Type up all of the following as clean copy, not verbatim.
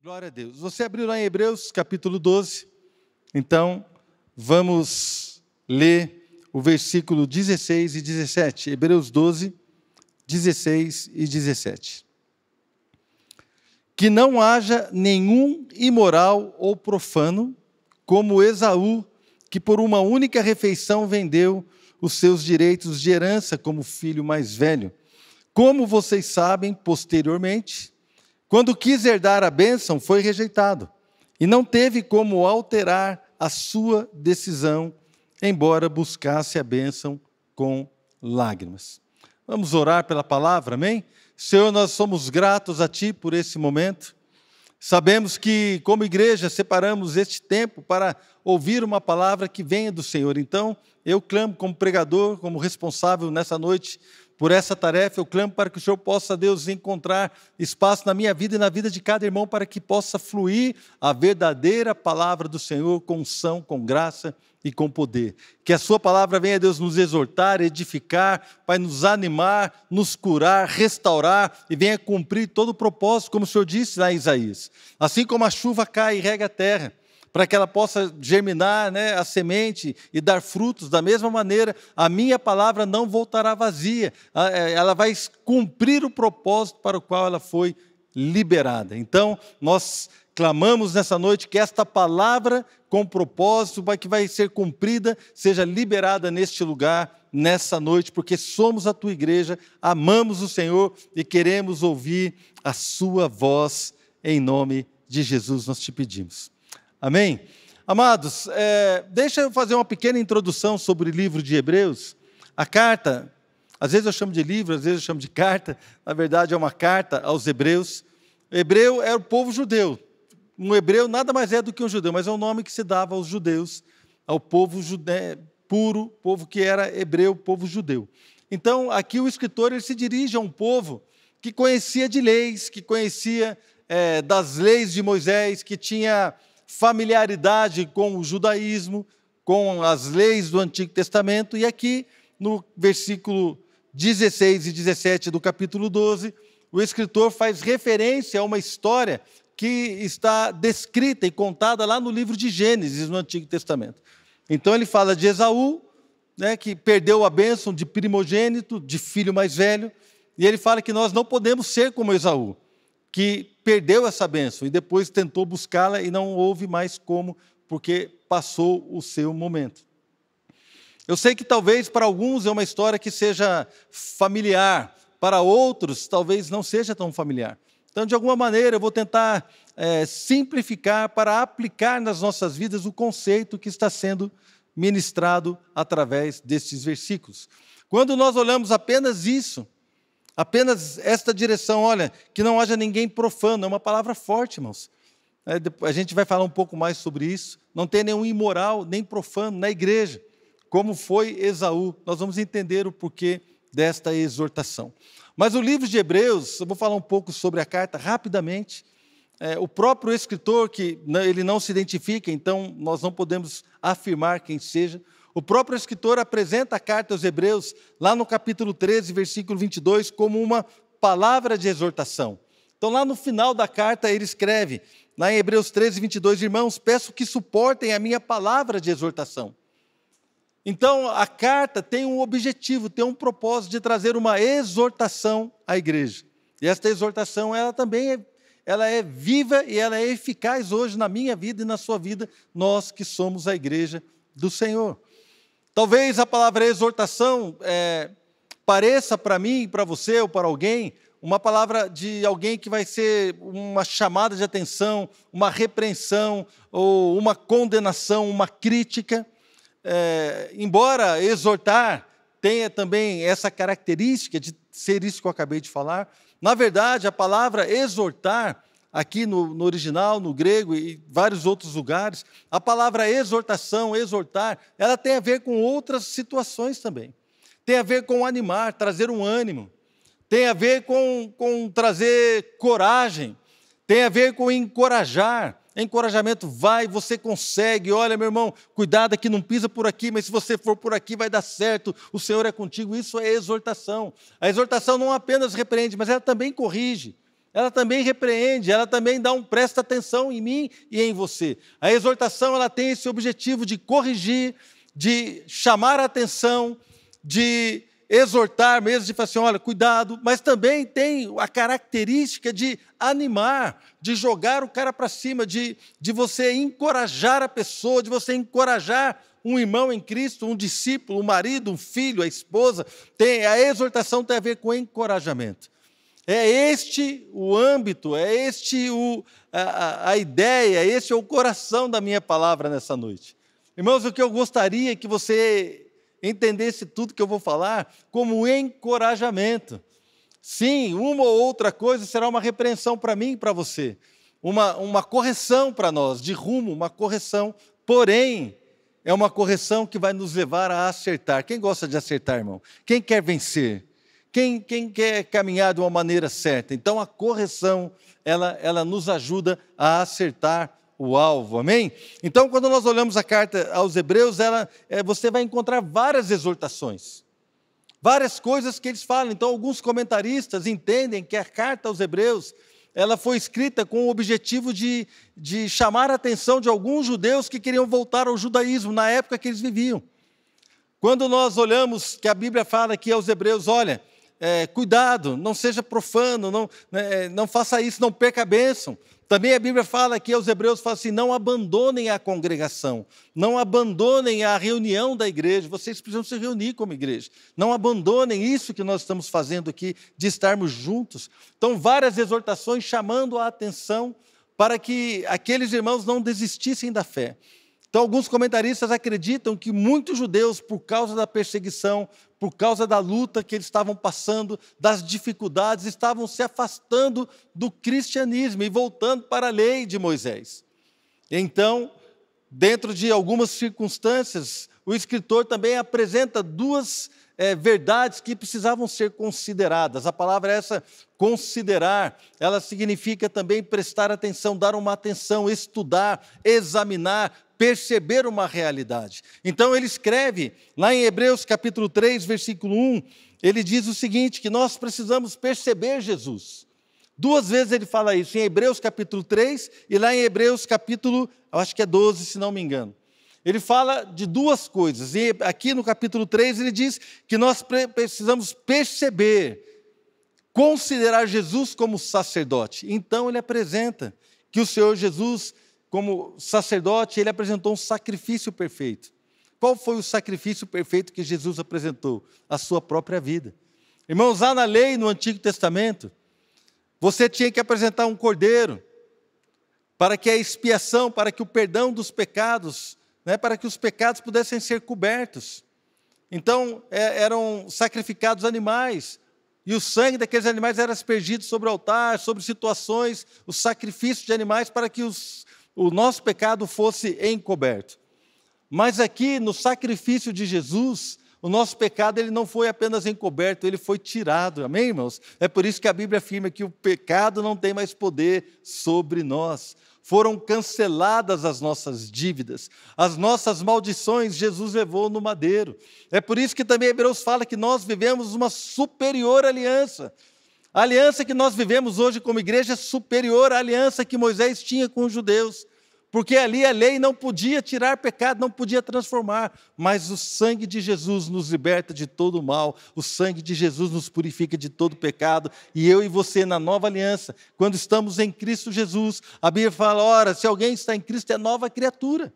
Glória a Deus. Você abriu lá em Hebreus, capítulo 12. Então, vamos ler o versículo 16 e 17. Hebreus 12, 16 e 17. Que não haja nenhum imoral ou profano, como Esaú, que por uma única refeição vendeu os seus direitos de herança como filho mais velho. Como vocês sabem, posteriormente, quando quis herdar a bênção, foi rejeitado, e não teve como alterar a sua decisão, embora buscasse a bênção com lágrimas. Vamos orar pela palavra, amém? Senhor, nós somos gratos a Ti por esse momento. Sabemos que, como igreja, separamos este tempo para ouvir uma palavra que venha do Senhor. Então, eu clamo como pregador, como responsável nessa noite por essa tarefa, eu clamo para que o Senhor possa, Deus, encontrar espaço na minha vida e na vida de cada irmão, para que possa fluir a verdadeira palavra do Senhor com unção, com graça e com poder. Que a sua palavra venha, Deus, nos exortar, edificar, Pai, nos animar, nos curar, restaurar e venha cumprir todo o propósito, como o Senhor disse lá em Isaías. Assim como a chuva cai e rega a terra, para que ela possa germinar, né, a semente e dar frutos, da mesma maneira, a minha palavra não voltará vazia, ela vai cumprir o propósito para o qual ela foi liberada. Então, nós clamamos nessa noite que esta palavra com propósito, que vai ser cumprida, seja liberada neste lugar, nessa noite, porque somos a Tua igreja, amamos o Senhor e queremos ouvir a Sua voz, em nome de Jesus nós te pedimos. Amém? Amados, deixa eu fazer uma pequena introdução sobre o livro de Hebreus. A carta, às vezes eu chamo de livro, às vezes eu chamo de carta, na verdade é uma carta aos hebreus. Hebreu era o povo judeu. Um hebreu nada mais é do que um judeu, mas é um nome que se dava aos judeus, ao povo puro, povo que era hebreu, povo judeu. Então, aqui o escritor ele se dirige a um povo que conhecia de leis, que conhecia das leis de Moisés, que tinha familiaridade com o judaísmo, com as leis do Antigo Testamento, e aqui no versículo 16 e 17 do capítulo 12, o escritor faz referência a uma história que está descrita e contada lá no livro de Gênesis, no Antigo Testamento. Então ele fala de Esaú, né, que perdeu a bênção de primogênito, de filho mais velho, e ele fala que nós não podemos ser como Esaú, que perdeu essa bênção e depois tentou buscá-la e não houve mais como, porque passou o seu momento. Eu sei que talvez para alguns é uma história que seja familiar, para outros talvez não seja tão familiar. Então, de alguma maneira, eu vou tentar simplificar para aplicar nas nossas vidas o conceito que está sendo ministrado através destes versículos. Quando nós olhamos apenas isso, apenas esta direção, olha, que não haja ninguém profano, é uma palavra forte, irmãos. A gente vai falar um pouco mais sobre isso. Não tem nenhum imoral, nem profano na igreja, como foi Esaú. Nós vamos entender o porquê desta exortação. Mas o livro de Hebreus, eu vou falar um pouco sobre a carta rapidamente. O próprio escritor, que ele não se identifica, então nós não podemos afirmar quem seja. O próprio escritor apresenta a carta aos Hebreus, lá no capítulo 13, versículo 22, como uma palavra de exortação. Então, lá no final da carta, ele escreve, lá em Hebreus 13, 22, irmãos, peço que suportem a minha palavra de exortação. Então, a carta tem um objetivo, tem um propósito de trazer uma exortação à igreja. E esta exortação, ela também ela é viva e ela é eficaz hoje na minha vida e na sua vida, nós que somos a igreja do Senhor. Talvez a palavra exortação pareça para mim, para você ou para alguém, uma palavra de alguém que vai ser uma chamada de atenção, uma repreensão, ou uma condenação, uma crítica. Embora exortar tenha também essa característica de ser isso que eu acabei de falar, na verdade a palavra exortar, aqui no original, no grego e vários outros lugares, a palavra exortação, exortar, ela tem a ver com outras situações também. Tem a ver com animar, trazer um ânimo. Tem a ver com trazer coragem. Tem a ver com encorajar. Encorajamento, vai, você consegue. Olha, meu irmão, cuidado que não pisa por aqui, mas se você for por aqui vai dar certo. O Senhor é contigo. Isso é exortação. A exortação não apenas repreende, mas ela também corrige. ela também repreende, ela também dá presta atenção em mim e em você. A exortação, ela tem esse objetivo de corrigir, de chamar a atenção, de exortar mesmo, de falar assim, olha, cuidado, mas também tem a característica de animar, de jogar o cara para cima, de você encorajar a pessoa, de você encorajar um irmão em Cristo, um discípulo, um marido, um filho, a esposa. A exortação tem a ver com encorajamento. É este o âmbito, é este a ideia, este é o coração da minha palavra nessa noite. Irmãos, o que eu gostaria é que você entendesse tudo que eu vou falar como encorajamento. Sim, uma ou outra coisa será uma repreensão para mim e para você, uma correção para nós, de rumo, uma correção, porém, é uma correção que vai nos levar a acertar. Quem gosta de acertar, irmão? Quem quer vencer? Quem quer caminhar de uma maneira certa? Então, a correção, ela nos ajuda a acertar o alvo, amém? Então, quando nós olhamos a carta aos Hebreus, você vai encontrar várias exortações, várias coisas que eles falam. Então, alguns comentaristas entendem que a carta aos Hebreus, ela foi escrita com o objetivo de chamar a atenção de alguns judeus que queriam voltar ao judaísmo na época que eles viviam. Quando nós olhamos que a Bíblia fala aqui aos Hebreus, olha, cuidado, não seja profano, não faça isso, não perca a bênção. Também a Bíblia fala aqui aos Hebreus, fala assim, não abandonem a congregação, não abandonem a reunião da igreja, vocês precisam se reunir como igreja, não abandonem isso que nós estamos fazendo aqui, de estarmos juntos. Então, várias exortações chamando a atenção para que aqueles irmãos não desistissem da fé. Então, alguns comentaristas acreditam que muitos judeus, por causa da perseguição, por causa da luta que eles estavam passando, das dificuldades, estavam se afastando do cristianismo e voltando para a lei de Moisés. Então, dentro de algumas circunstâncias, o escritor também apresenta duas verdades que precisavam ser consideradas. A palavra essa, considerar, ela significa também prestar atenção, dar uma atenção, estudar, examinar, perceber uma realidade. Então ele escreve, lá em Hebreus capítulo 3, versículo 1, ele diz o seguinte, que nós precisamos perceber Jesus. Duas vezes ele fala isso, em Hebreus capítulo 3 e lá em Hebreus capítulo, eu acho que é 12, se não me engano. Ele fala de duas coisas, e aqui no capítulo 3 ele diz que nós precisamos perceber, considerar Jesus como sacerdote. Então ele apresenta que o Senhor Jesus, como sacerdote, ele apresentou um sacrifício perfeito. Qual foi o sacrifício perfeito que Jesus apresentou? A sua própria vida. Irmãos, lá na lei, no Antigo Testamento, você tinha que apresentar um cordeiro, para que a expiação, para que o perdão dos pecados, para que os pecados pudessem ser cobertos. Então, eram sacrificados animais, e o sangue daqueles animais era aspergido sobre o altar, sobre situações, o sacrifício de animais, para que o nosso pecado fosse encoberto. Mas aqui, no sacrifício de Jesus, o nosso pecado ele não foi apenas encoberto, ele foi tirado. Amém, irmãos? É por isso que a Bíblia afirma que o pecado não tem mais poder sobre nós. Foram canceladas as nossas dívidas, as nossas maldições Jesus levou no madeiro. É por isso que também Hebreus fala que nós vivemos uma superior aliança. A aliança que nós vivemos hoje como igreja é superior à aliança que Moisés tinha com os judeus, porque ali a lei não podia tirar pecado, não podia transformar, mas o sangue de Jesus nos liberta de todo o mal, o sangue de Jesus nos purifica de todo pecado, e eu e você na nova aliança, quando estamos em Cristo Jesus, a Bíblia fala, ora, se alguém está em Cristo é nova criatura.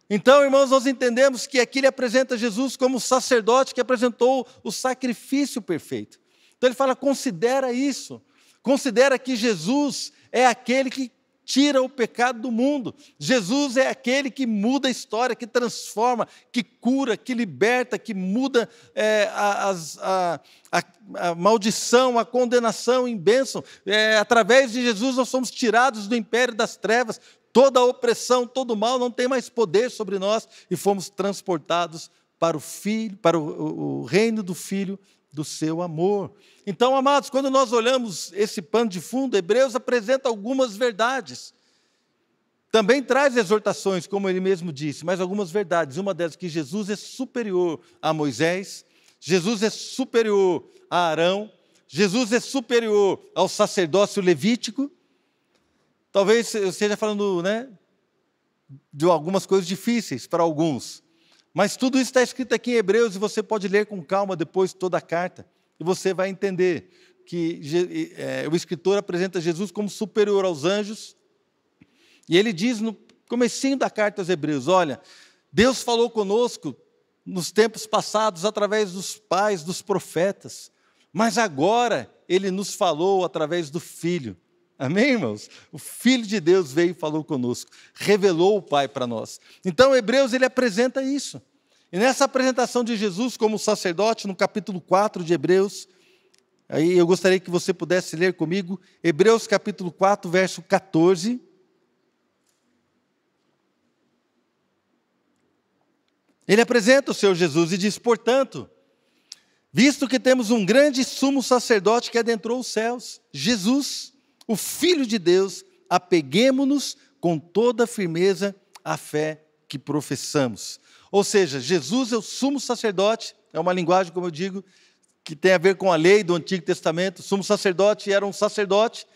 Então, irmãos, nós entendemos que aqui ele apresenta Jesus como sacerdote que apresentou o sacrifício perfeito. Então ele fala, considera isso, considera que Jesus é aquele que tira o pecado do mundo. Jesus é aquele que muda a história, que transforma, que cura, que liberta, que muda a maldição, a condenação em bênção. Através de Jesus nós somos tirados do império das trevas, toda a opressão, todo o mal não tem mais poder sobre nós e fomos transportados para o Filho, para o reino do Filho do seu amor. Então, amados, quando nós olhamos esse pano de fundo, Hebreus apresenta algumas verdades. Também traz exortações, como ele mesmo disse, mas algumas verdades. Uma delas que Jesus é superior a Moisés, Jesus é superior a Arão, Jesus é superior ao sacerdócio levítico. Talvez eu esteja falando, de algumas coisas difíceis para alguns. Mas tudo isso está escrito aqui em Hebreus e você pode ler com calma depois toda a carta. E você vai entender que o escritor apresenta Jesus como superior aos anjos. E ele diz no comecinho da carta aos Hebreus, olha, Deus falou conosco nos tempos passados através dos pais, dos profetas. Mas agora Ele nos falou através do Filho. Amém, irmãos? O Filho de Deus veio e falou conosco, revelou o Pai para nós. Então, Hebreus, ele apresenta isso. E nessa apresentação de Jesus como sacerdote, no capítulo 4 de Hebreus, aí eu gostaria que você pudesse ler comigo, Hebreus capítulo 4, verso 14. Ele apresenta o Senhor Jesus e diz, portanto, visto que temos um grande sumo sacerdote que adentrou os céus, Jesus, o Filho de Deus, apeguemo-nos com toda firmeza à fé que professamos. Ou seja, Jesus é o sumo sacerdote, é uma linguagem, como eu digo, que tem a ver com a lei do Antigo Testamento. O sumo sacerdote era um sacerdote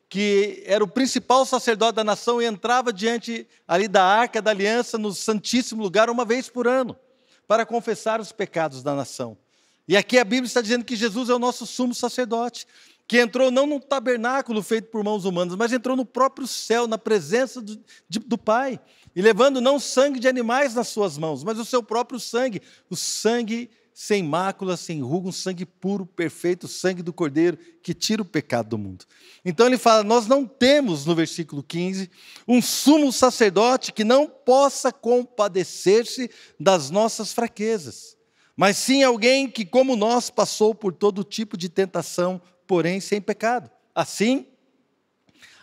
que era o principal sacerdote da nação e entrava diante ali da Arca da Aliança, no Santíssimo Lugar, uma vez por ano, para confessar os pecados da nação. E aqui a Bíblia está dizendo que Jesus é o nosso sumo sacerdote, que entrou não num tabernáculo feito por mãos humanas, mas entrou no próprio céu, na presença do Pai, e levando não sangue de animais nas suas mãos, mas o seu próprio sangue, o sangue sem mácula, sem ruga, um sangue puro, perfeito, o sangue do Cordeiro, que tira o pecado do mundo. Então ele fala, nós não temos, no versículo 15, um sumo sacerdote que não possa compadecer-se das nossas fraquezas, mas sim alguém que, como nós, passou por todo tipo de tentação, porém sem pecado. Assim,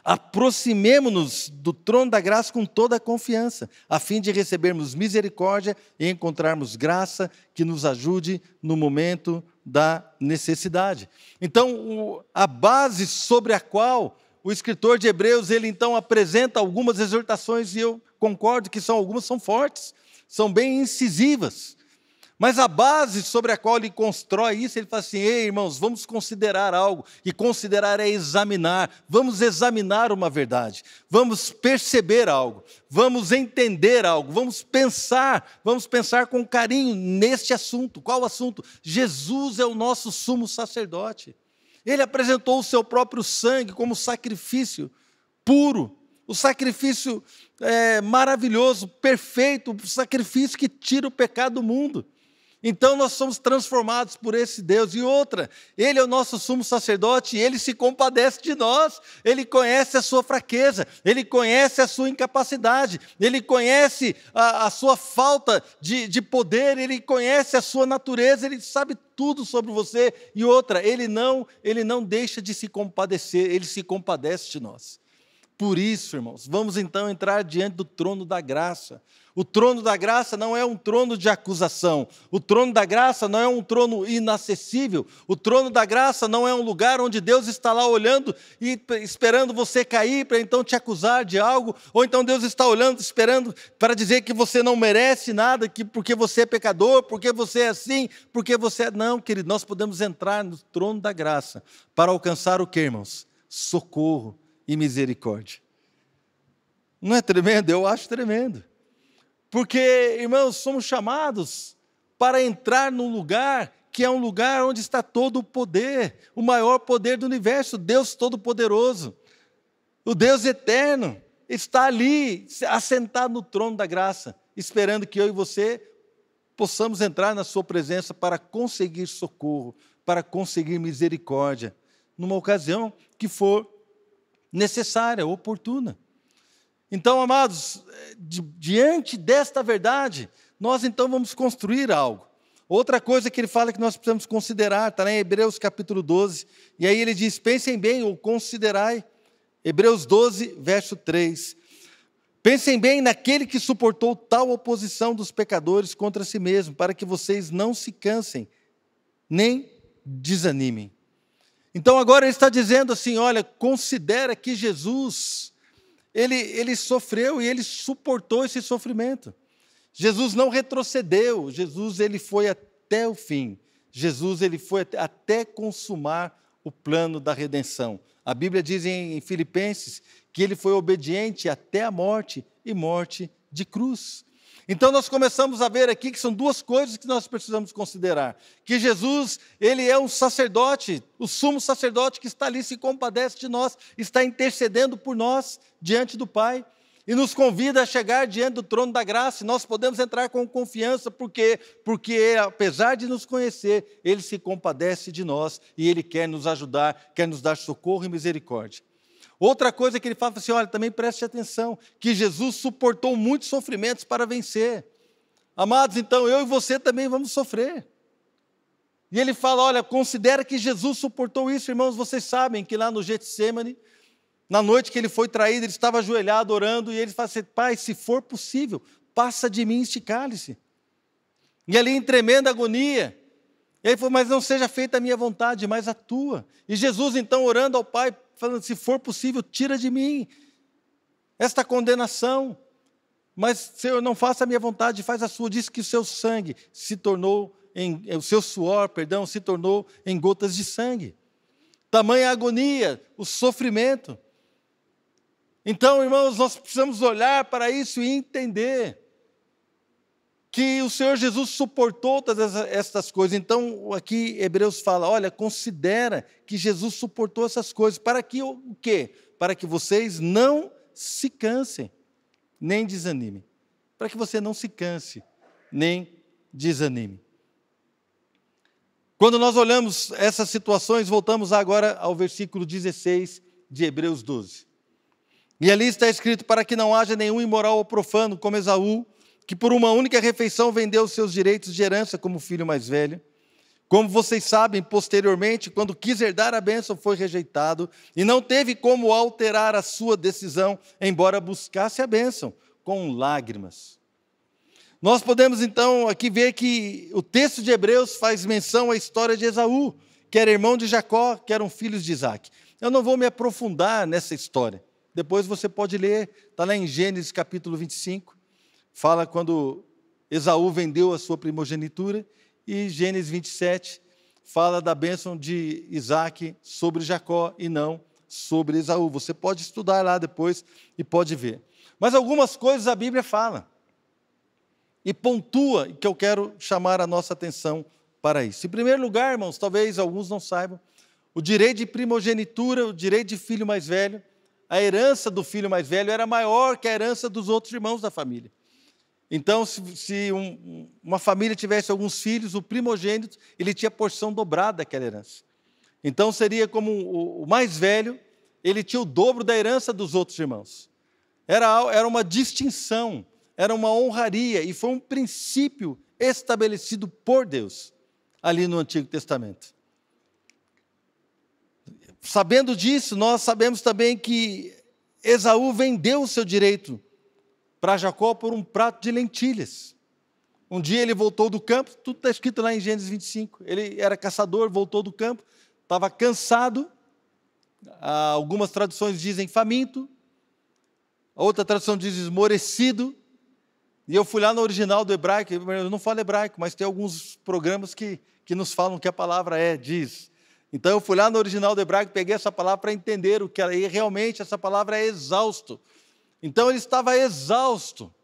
aproximemo-nos do trono da graça com toda a confiança, a fim de recebermos misericórdia e encontrarmos graça que nos ajude no momento da necessidade. Então, a base sobre a qual o escritor de Hebreus, ele então apresenta algumas exortações, e eu concordo que algumas são fortes, são bem incisivas. Mas a base sobre a qual ele constrói isso, ele fala assim, ei, irmãos, vamos considerar algo, e considerar é examinar, vamos examinar uma verdade, vamos perceber algo, vamos entender algo, vamos pensar com carinho neste assunto. Qual assunto? Jesus é o nosso sumo sacerdote. Ele apresentou o seu próprio sangue como sacrifício puro, o sacrifício maravilhoso, perfeito, o sacrifício que tira o pecado do mundo. Então nós somos transformados por esse Deus. E outra, Ele é o nosso sumo sacerdote e Ele se compadece de nós. Ele conhece a sua fraqueza, Ele conhece a sua incapacidade, Ele conhece a sua falta de poder, Ele conhece a sua natureza, Ele sabe tudo sobre você. E outra, Ele não deixa de se compadecer, Ele se compadece de nós. Por isso, irmãos, vamos então entrar diante do trono da graça. O trono da graça não é um trono de acusação. O trono da graça não é um trono inacessível. O trono da graça não é um lugar onde Deus está lá olhando e esperando você cair para então te acusar de algo. Ou então Deus está olhando, esperando para dizer que você não merece nada, que porque você é pecador, porque você é assim, porque você é... Não, querido, nós podemos entrar no trono da graça para alcançar o quê, irmãos? Socorro e misericórdia. Não é tremendo? Eu acho tremendo. Porque, irmãos, somos chamados para entrar num lugar que é um lugar onde está todo o poder, o maior poder do universo, Deus Todo-Poderoso, o Deus eterno, está ali, assentado no trono da graça, esperando que eu e você possamos entrar na sua presença para conseguir socorro, para conseguir misericórdia, numa ocasião que for necessária, oportuna. Então, amados, diante desta verdade, nós então vamos construir algo. Outra coisa que ele fala que nós precisamos considerar, está em Hebreus capítulo 12, e aí ele diz, pensem bem ou considerai, Hebreus 12, verso 3, pensem bem naquele que suportou tal oposição dos pecadores contra si mesmo, para que vocês não se cansem, nem desanimem. Então agora ele está dizendo assim, olha, considera que Jesus... Ele sofreu e ele suportou esse sofrimento. Jesus não retrocedeu, Jesus ele foi até o fim. Jesus ele foi até consumar o plano da redenção. A Bíblia diz em Filipenses que ele foi obediente até a morte e morte de cruz. Então nós começamos a ver aqui que são duas coisas que nós precisamos considerar. Que Jesus, ele é um sacerdote, o sumo sacerdote que está ali, se compadece de nós, está intercedendo por nós diante do Pai e nos convida a chegar diante do trono da graça. E nós podemos entrar com confiança, porque apesar de nos conhecer, ele se compadece de nós e ele quer nos ajudar, quer nos dar socorro e misericórdia. Outra coisa que ele fala assim, olha, também preste atenção, que Jesus suportou muitos sofrimentos para vencer. Amados, então eu e você também vamos sofrer. E ele fala, olha, considera que Jesus suportou isso, irmãos, vocês sabem que lá no Getsêmani, na noite que ele foi traído, ele estava ajoelhado orando, e ele fala assim, Pai, se for possível, passa de mim este cálice. E ali em tremenda agonia, ele falou, mas não seja feita a minha vontade, mas a tua. E Jesus então orando ao Pai, falando, se for possível, tira de mim esta condenação. Mas, Senhor, não faça a minha vontade, faz a sua. Diz que o seu sangue se tornou, o seu suor, se tornou em gotas de sangue. Tamanha agonia, o sofrimento. Então, irmãos, nós precisamos olhar para isso e entender que o Senhor Jesus suportou todas estas coisas. Então, aqui Hebreus fala, olha, considera que Jesus suportou essas coisas. Para que o quê? Para que vocês não se cansem, nem desanimem. Para que você não se canse, nem desanime. Quando nós olhamos essas situações, voltamos agora ao versículo 16 de Hebreus 12. E ali está escrito, para que não haja nenhum imoral ou profano, como Esaú, que por uma única refeição vendeu os seus direitos de herança como filho mais velho. Como vocês sabem, posteriormente, quando quis herdar a bênção, foi rejeitado e não teve como alterar a sua decisão, embora buscasse a bênção, com lágrimas. Nós podemos, então, aqui ver que o texto de Hebreus faz menção à história de Esaú, que era irmão de Jacó, que eram filhos de Isaac. Eu não vou me aprofundar nessa história. Depois você pode ler, está lá em Gênesis capítulo 25, fala quando Esaú vendeu a sua primogenitura, e Gênesis 27 fala da bênção de Isaac sobre Jacó e não sobre Esaú. Você pode estudar lá depois e pode ver. Mas algumas coisas a Bíblia fala e pontua, que eu quero chamar a nossa atenção para isso. Em primeiro lugar, irmãos, talvez alguns não saibam, o direito de primogenitura, o direito de filho mais velho, a herança do filho mais velho era maior que a herança dos outros irmãos da família. Então, se uma família tivesse alguns filhos, o primogênito, ele tinha porção dobrada daquela herança. Então, seria como o mais velho, ele tinha o dobro da herança dos outros irmãos. Era uma distinção, era uma honraria, e foi um princípio estabelecido por Deus, ali no Antigo Testamento. Sabendo disso, nós sabemos também que Esaú vendeu o seu direito para Jacó por um prato de lentilhas. Um dia ele voltou do campo, tudo está escrito lá em Gênesis 25. Ele era caçador, voltou do campo, estava cansado. Algumas traduções dizem faminto, a outra tradução diz esmorecido. E eu fui lá no original do hebraico, eu não falo hebraico, mas tem alguns programas que nos falam que a palavra diz. Então eu fui lá no original do hebraico, peguei essa palavra para entender o que era, e realmente essa palavra é exausto. Então ele estava exausto.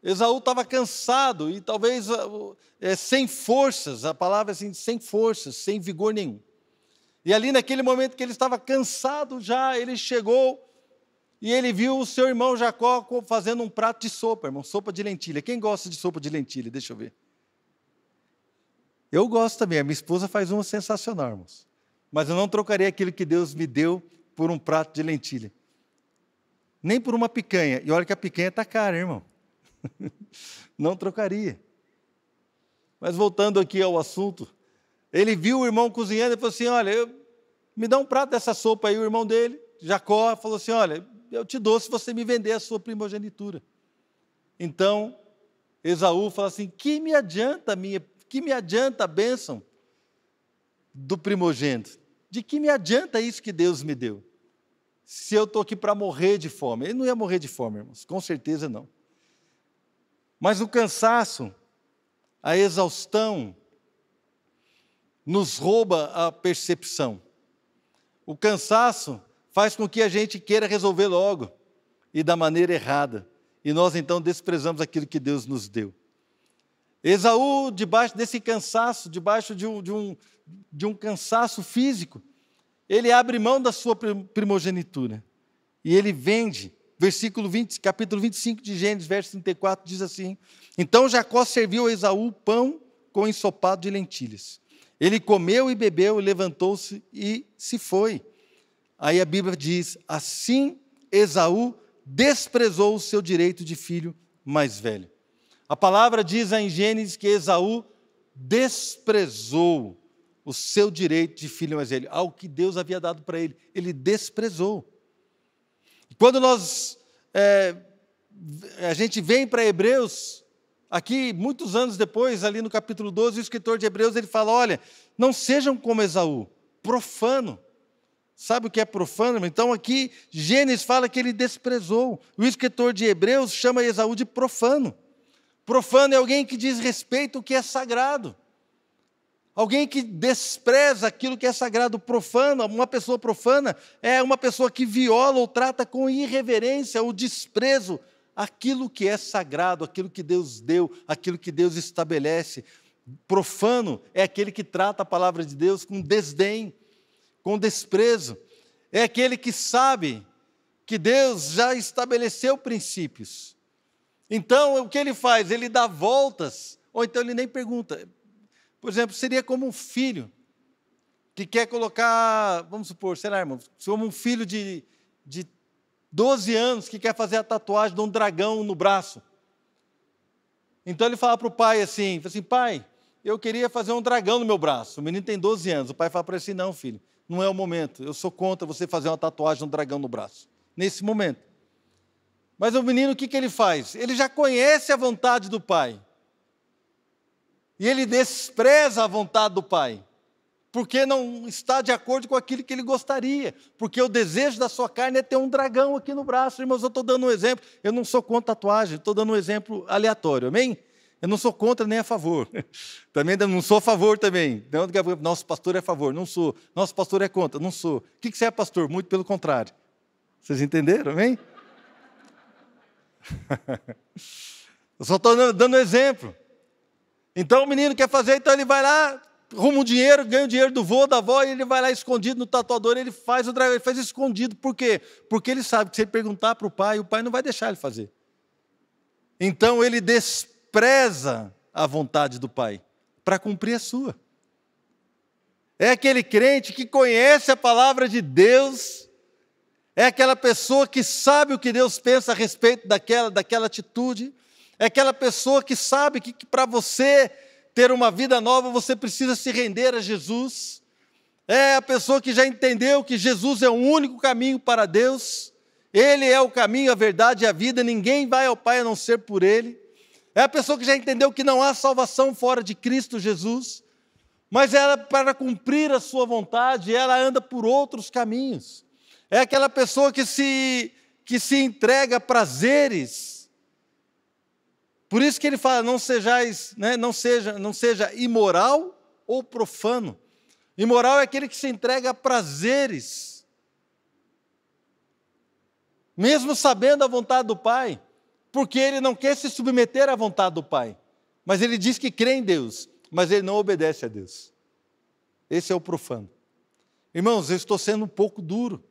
Esaú estava cansado e talvez sem forças, a palavra assim, sem forças, sem vigor nenhum. E ali naquele momento que ele estava cansado já, ele chegou e ele viu o seu irmão Jacó fazendo um prato de sopa, irmão, sopa de lentilha. Quem gosta de sopa de lentilha? Deixa eu ver. Eu gosto também, a minha esposa faz uma sensacional, irmãos. Mas eu não trocaria aquilo que Deus me deu por um prato de lentilha. Nem por uma picanha. E olha que a picanha está cara, irmão. Não trocaria. Mas voltando aqui ao assunto, ele viu o irmão cozinhando e falou assim, olha, me dá um prato dessa sopa aí. O irmão dele, Jacó, falou assim, olha, eu te dou se você me vender a sua primogenitura. Então, Esaú falou assim, que me adianta a bênção do primogênito? De que me adianta isso que Deus me deu? Se eu estou aqui para morrer de fome. Ele não ia morrer de fome, irmãos, com certeza não. Mas o cansaço, a exaustão, nos rouba a percepção. o cansaço faz com que a gente queira resolver logo e da maneira errada. E nós então desprezamos aquilo que Deus nos deu. Esaú, debaixo desse cansaço, debaixo de um cansaço físico, ele abre mão da sua primogenitura. E ele vende. Capítulo 25 de Gênesis, verso 34, diz assim: Então Jacó serviu a Esaú pão com ensopado de lentilhas. Ele comeu e bebeu, levantou-se e se foi. Aí a Bíblia diz: Assim Esaú desprezou o seu direito de filho mais velho. A palavra diz em Gênesis que Esaú desprezou o seu direito de filho mais velho, algo que Deus havia dado para ele. Ele desprezou. Quando a gente vem para Hebreus, aqui muitos anos depois, ali no capítulo 12, o escritor de Hebreus ele fala: olha, não sejam como Esaú, profano. Sabe o que é profano? Então aqui Gênesis fala que ele desprezou. O escritor de Hebreus chama Esaú de profano. Profano é alguém que diz respeito ao que é sagrado. Alguém que despreza aquilo que é sagrado. Profano, uma pessoa profana é uma pessoa que viola ou trata com irreverência ou desprezo aquilo que é sagrado, aquilo que Deus deu, aquilo que Deus estabelece. Profano é aquele que trata a palavra de Deus com desdém, com desprezo. É aquele que sabe que Deus já estabeleceu princípios. Então, o que ele faz? Ele dá voltas, ou então ele nem pergunta. Por exemplo, seria como um filho que quer colocar, vamos supor, sei lá, irmão, como um filho de 12 anos que quer fazer a tatuagem de um dragão no braço. Então ele fala para o pai assim, pai, eu queria fazer um dragão no meu braço. O menino tem 12 anos, o pai fala para ele assim: não, filho, não é o momento, eu sou contra você fazer uma tatuagem de um dragão no braço, nesse momento. Mas o menino, o que ele faz? Ele já conhece a vontade do pai. E ele despreza a vontade do pai, porque não está de acordo com aquilo que ele gostaria, porque o desejo da sua carne é ter um dragão aqui no braço. Irmãos, eu estou dando um exemplo, eu não sou contra tatuagem, estou dando um exemplo aleatório, amém? Eu não sou contra nem a favor, também não sou a favor também. Nosso pastor é a favor, não sou. Nosso pastor é contra, não sou. O que você é, pastor? Muito pelo contrário. Vocês entenderam, amém? Eu só estou dando exemplo. Então o menino quer fazer, então ele vai lá, arruma um dinheiro, ganha o dinheiro do vô, da avó, e ele vai lá escondido no tatuador, ele faz o dragão, ele faz escondido. Por quê? Porque ele sabe que se ele perguntar para o pai não vai deixar ele fazer. Então ele despreza a vontade do pai para cumprir a sua. É aquele crente que conhece a palavra de Deus, é aquela pessoa que sabe o que Deus pensa a respeito daquela atitude, é aquela pessoa que sabe que para você ter uma vida nova, você precisa se render a Jesus. É a pessoa que já entendeu que Jesus é o único caminho para Deus. Ele é o caminho, a verdade e a vida. Ninguém vai ao Pai a não ser por Ele. É a pessoa que já entendeu que não há salvação fora de Cristo Jesus. Mas ela, para cumprir a sua vontade, ela anda por outros caminhos. É aquela pessoa que se entrega a prazeres. Por isso que ele fala: não seja imoral ou profano. Imoral é aquele que se entrega a prazeres, mesmo sabendo a vontade do Pai, porque ele não quer se submeter à vontade do Pai. Mas ele diz que crê em Deus, mas ele não obedece a Deus. Esse é o profano. Irmãos, eu estou sendo um pouco duro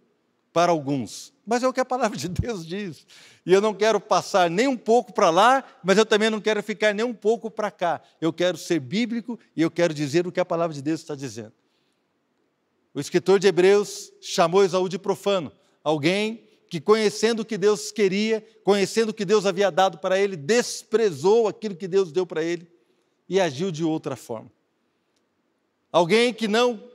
para alguns, mas é o que a palavra de Deus diz. E eu não quero passar nem um pouco para lá, mas eu também não quero ficar nem um pouco para cá. Eu quero ser bíblico e eu quero dizer o que a palavra de Deus está dizendo. O escritor de Hebreus chamou Esaú de profano, alguém que, conhecendo o que Deus queria, conhecendo o que Deus havia dado para ele, desprezou aquilo que Deus deu para ele e agiu de outra forma. Alguém que não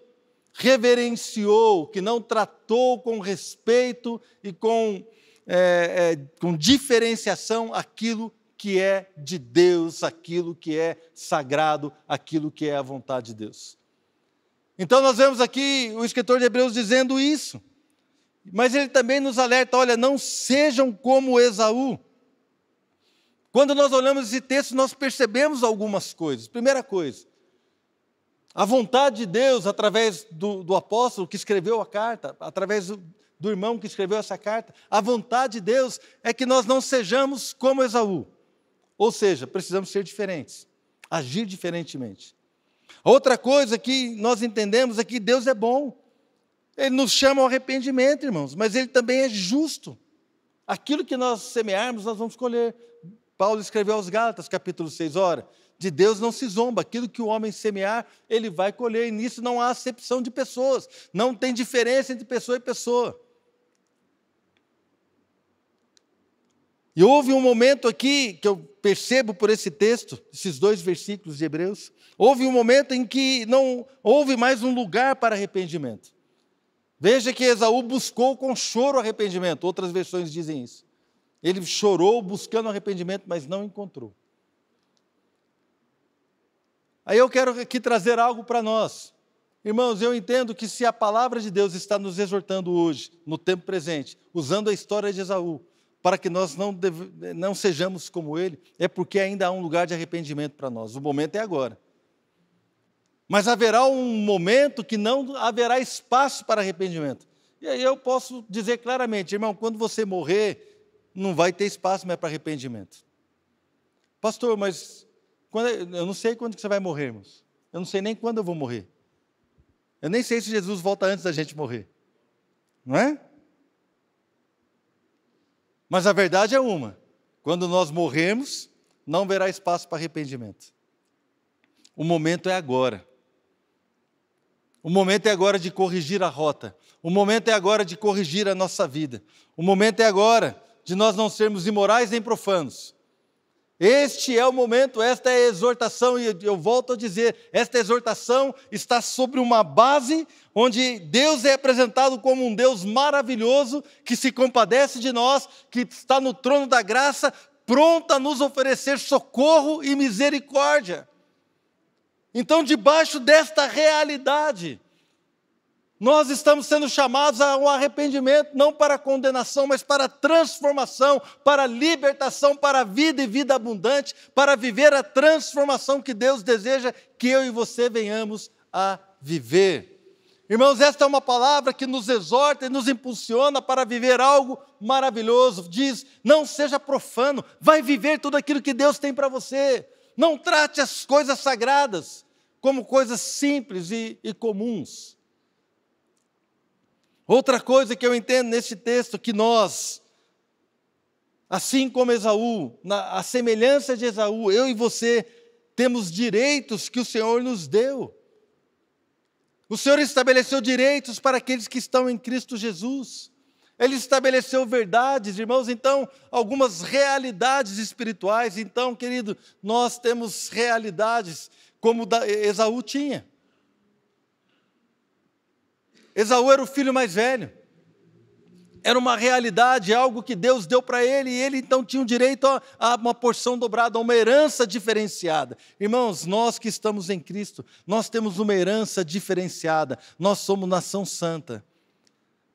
reverenciou, que não tratou com respeito e com diferenciação aquilo que é de Deus, aquilo que é sagrado, aquilo que é a vontade de Deus. Então nós vemos aqui o escritor de Hebreus dizendo isso, mas ele também nos alerta: olha, não sejam como Esaú. Quando nós olhamos esse texto, nós percebemos algumas coisas. Primeira coisa, A vontade de Deus, através do apóstolo que escreveu a carta, através do irmão que escreveu essa carta, a vontade de Deus é que nós não sejamos como Esaú. Ou seja, precisamos ser diferentes, agir diferentemente. Outra coisa que nós entendemos é que Deus é bom. Ele nos chama ao arrependimento, irmãos, mas Ele também é justo. Aquilo que nós semearmos, nós vamos colher. Paulo escreveu aos Gálatas, capítulo 6, ora, de Deus não se zomba, aquilo que o homem semear, ele vai colher, e nisso não há acepção de pessoas, não tem diferença entre pessoa e pessoa. E houve um momento aqui, que eu percebo por esse texto, esses 2 versículos de Hebreus, houve um momento em que não houve mais um lugar para arrependimento. Veja que Esaú buscou com choro arrependimento, outras versões dizem isso. Ele chorou buscando arrependimento, mas não encontrou. Aí eu quero aqui trazer algo para nós. Irmãos, eu entendo que se a palavra de Deus está nos exortando hoje, no tempo presente, usando a história de Esaú, para que nós não sejamos como ele, é porque ainda há um lugar de arrependimento para nós. O momento é agora. Mas haverá um momento que não haverá espaço para arrependimento. E aí eu posso dizer claramente, irmão, quando você morrer, não vai ter espaço mais para arrependimento. Pastor, mas eu não sei quando que você vai morrer, irmãos. Eu não sei nem quando eu vou morrer. Eu nem sei se Jesus volta antes da gente morrer. Não é? Mas a verdade é uma. Quando nós morrermos, não haverá espaço para arrependimento. O momento é agora. O momento é agora de corrigir a rota. O momento é agora de corrigir a nossa vida. O momento é agora de nós não sermos imorais nem profanos. Este é o momento, esta é a exortação, e eu volto a dizer, esta exortação está sobre uma base onde Deus é apresentado como um Deus maravilhoso, que se compadece de nós, que está no trono da graça, pronto a nos oferecer socorro e misericórdia. Então, debaixo desta realidade, nós estamos sendo chamados a um arrependimento, não para condenação, mas para transformação, para libertação, para a vida e vida abundante, para viver a transformação que Deus deseja que eu e você venhamos a viver. Irmãos, esta é uma palavra que nos exorta e nos impulsiona para viver algo maravilhoso. Diz, não seja profano, vai viver tudo aquilo que Deus tem para você. Não trate as coisas sagradas como coisas simples e comuns. Outra coisa que eu entendo nesse texto, que nós, assim como Esaú, a semelhança de Esaú, eu e você, temos direitos que o Senhor nos deu. O Senhor estabeleceu direitos para aqueles que estão em Cristo Jesus. Ele estabeleceu verdades, irmãos, então, algumas realidades espirituais. Então, querido, nós temos realidades como Esaú tinha. Esaú era o filho mais velho. Era uma realidade, algo que Deus deu para ele, e ele então tinha o direito a uma porção dobrada, a uma herança diferenciada. Irmãos, nós que estamos em Cristo, nós temos uma herança diferenciada. Nós somos nação santa,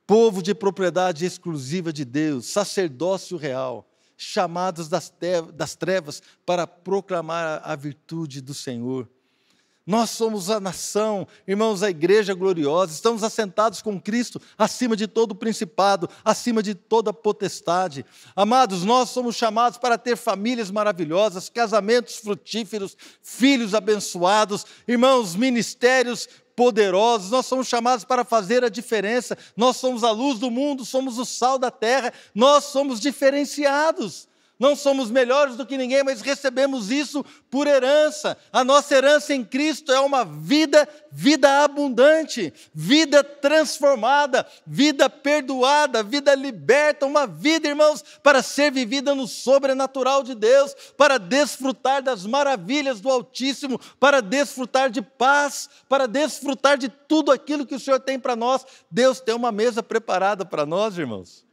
povo de propriedade exclusiva de Deus, sacerdócio real, chamados das trevas para proclamar a virtude do Senhor. Nós somos a nação, irmãos, a igreja gloriosa, estamos assentados com Cristo acima de todo principado, acima de toda potestade. Amados, nós somos chamados para ter famílias maravilhosas, casamentos frutíferos, filhos abençoados, irmãos, ministérios poderosos. Nós somos chamados para fazer a diferença. Nós somos a luz do mundo, somos o sal da terra, nós somos diferenciados. Não somos melhores do que ninguém, mas recebemos isso por herança. A nossa herança em Cristo é uma vida abundante, vida transformada, vida perdoada, vida liberta, uma vida, irmãos, para ser vivida no sobrenatural de Deus, para desfrutar das maravilhas do Altíssimo, para desfrutar de paz, para desfrutar de tudo aquilo que o Senhor tem para nós. Deus tem uma mesa preparada para nós, irmãos.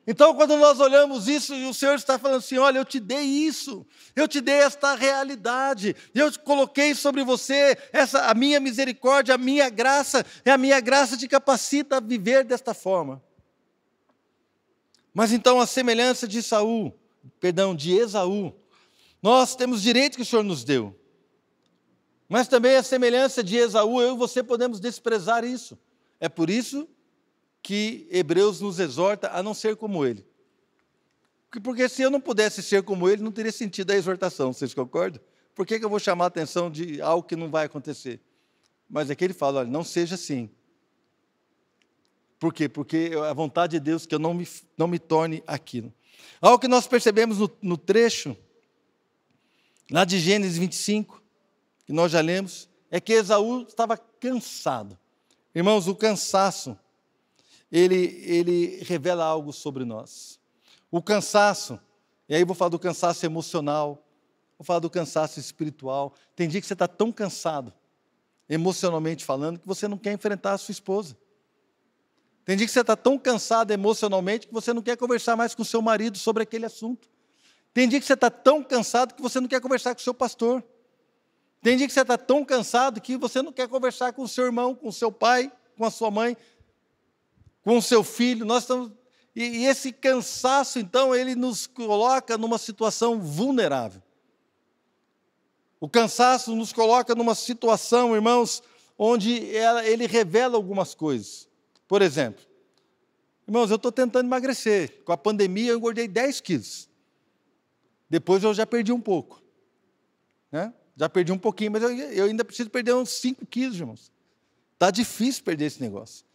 Então, quando nós olhamos isso, e o Senhor está falando assim, olha, eu te dei isso, eu te dei esta realidade, eu coloquei sobre você a minha misericórdia, a minha graça, é a minha graça te capacita a viver desta forma. Mas então, a semelhança de Esaú, nós temos direitos que o Senhor nos deu. Mas também a semelhança de Esaú, eu e você podemos desprezar isso. É por isso que Hebreus nos exorta a não ser como ele. Porque se eu não pudesse ser como ele, não teria sentido a exortação, vocês concordam? Por que eu vou chamar a atenção de algo que não vai acontecer? Mas aqui ele fala, olha, não seja assim. Por quê? Porque a vontade de Deus é que eu não me torne aquilo. Algo que nós percebemos no trecho, lá de Gênesis 25, que nós já lemos, é que Esaú estava cansado. Irmãos, o cansaço, ele revela algo sobre nós. O cansaço, e aí eu vou falar do cansaço emocional, vou falar do cansaço espiritual. Tem dia que você está tão cansado, emocionalmente falando, que você não quer enfrentar a sua esposa. Tem dia que você está tão cansado emocionalmente que você não quer conversar mais com o seu marido sobre aquele assunto. Tem dia que você está tão cansado que você não quer conversar com o seu pastor. Tem dia que você está tão cansado que você não quer conversar com o seu irmão, com o seu pai, com a sua mãe, com o seu filho. E esse cansaço, então, ele nos coloca numa situação vulnerável. O cansaço nos coloca numa situação, irmãos, onde ele revela algumas coisas. Por exemplo, irmãos, eu estou tentando emagrecer. Com a pandemia eu engordei 10 quilos. Depois eu já perdi um pouco. Né? Já perdi um pouquinho, mas eu ainda preciso perder uns 5 quilos, irmãos. Está difícil perder esse negócio.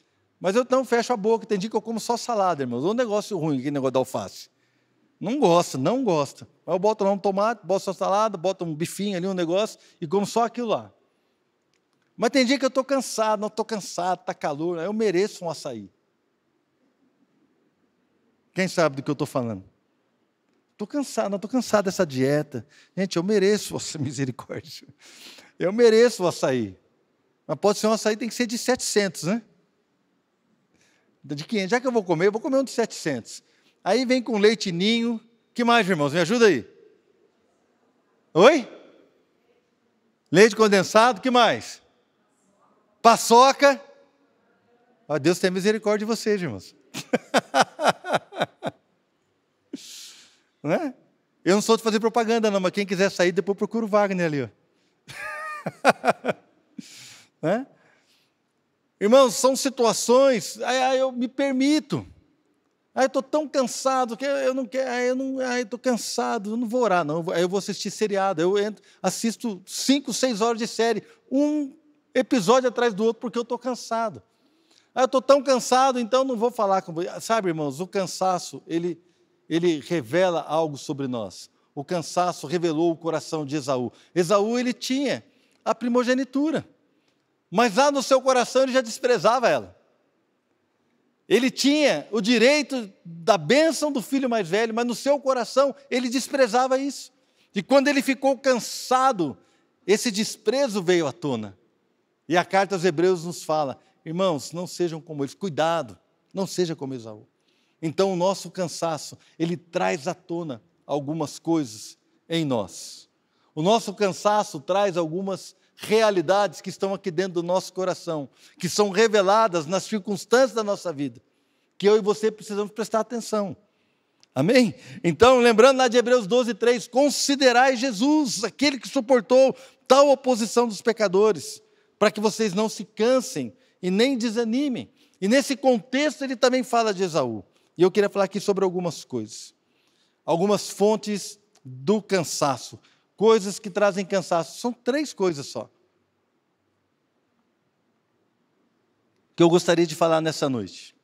Mas eu então fecho a boca. Tem dia que eu como só salada, irmãos. É um negócio ruim, aquele negócio da alface. Não gosta. Mas eu boto lá um tomate, boto só salada, boto um bifinho ali, um negócio, e como só aquilo lá. Mas tem dia que eu estou cansado, não estou cansado, está calor, eu mereço um açaí. Quem sabe do que eu estou falando? Estou cansado dessa dieta. Gente, eu mereço essa misericórdia. Eu mereço o açaí. Mas pode ser um açaí, tem que ser de 700, né? De 500. Já que eu vou comer um de 700. Aí vem com leite ninho. Que mais, irmãos? Me ajuda aí. Oi? Leite condensado, que mais? Paçoca. Ó, Deus tem misericórdia de vocês, irmãos. Não é? Eu não sou de fazer propaganda, não, mas quem quiser sair, depois procura o Wagner ali. Ó. Né? Irmãos, são situações, aí eu me permito. Aí eu estou tão cansado que eu não quero, aí estou cansado, eu não vou orar, não. Aí eu vou assistir seriado, assisto 5, 6 horas de série, um episódio atrás do outro, porque eu estou cansado. Aí eu estou tão cansado, então não vou falar com você. Sabe, irmãos, o cansaço, ele revela algo sobre nós. O cansaço revelou o coração de Esaú. Esaú, ele tinha a primogenitura, mas lá no seu coração ele já desprezava ela. Ele tinha o direito da bênção do filho mais velho, mas no seu coração ele desprezava isso. E quando ele ficou cansado, esse desprezo veio à tona. E a carta aos Hebreus nos fala, irmãos, não sejam como eles, cuidado, não seja como Esaú. Então o nosso cansaço, ele traz à tona algumas coisas em nós. O nosso cansaço traz algumas realidades que estão aqui dentro do nosso coração, que são reveladas nas circunstâncias da nossa vida, que eu e você precisamos prestar atenção. Amém? Então, lembrando lá de Hebreus 12:3, considerai Jesus, aquele que suportou tal oposição dos pecadores, para que vocês não se cansem e nem desanimem. E nesse contexto ele também fala de Esaú. E eu queria falar aqui sobre algumas coisas. Algumas fontes do cansaço. Coisas que trazem cansaço. São 3 coisas só. Que eu gostaria de falar nessa noite.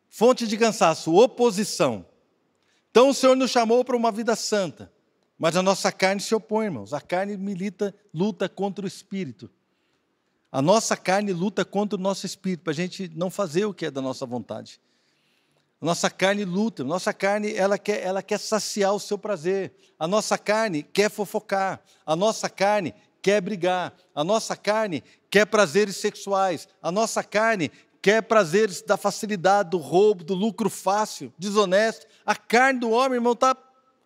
Fonte de cansaço, oposição. Então o Senhor nos chamou para uma vida santa. Mas a nossa carne se opõe, irmãos. A carne luta contra o Espírito. A nossa carne luta contra o nosso Espírito, para a gente não fazer o que é da nossa vontade. A nossa carne luta, a nossa carne ela quer saciar o seu prazer. A nossa carne quer fofocar. A nossa carne quer brigar. A nossa carne quer prazeres sexuais. A nossa carne quer prazeres da facilidade, do roubo, do lucro fácil, desonesto. A carne do homem, irmão, está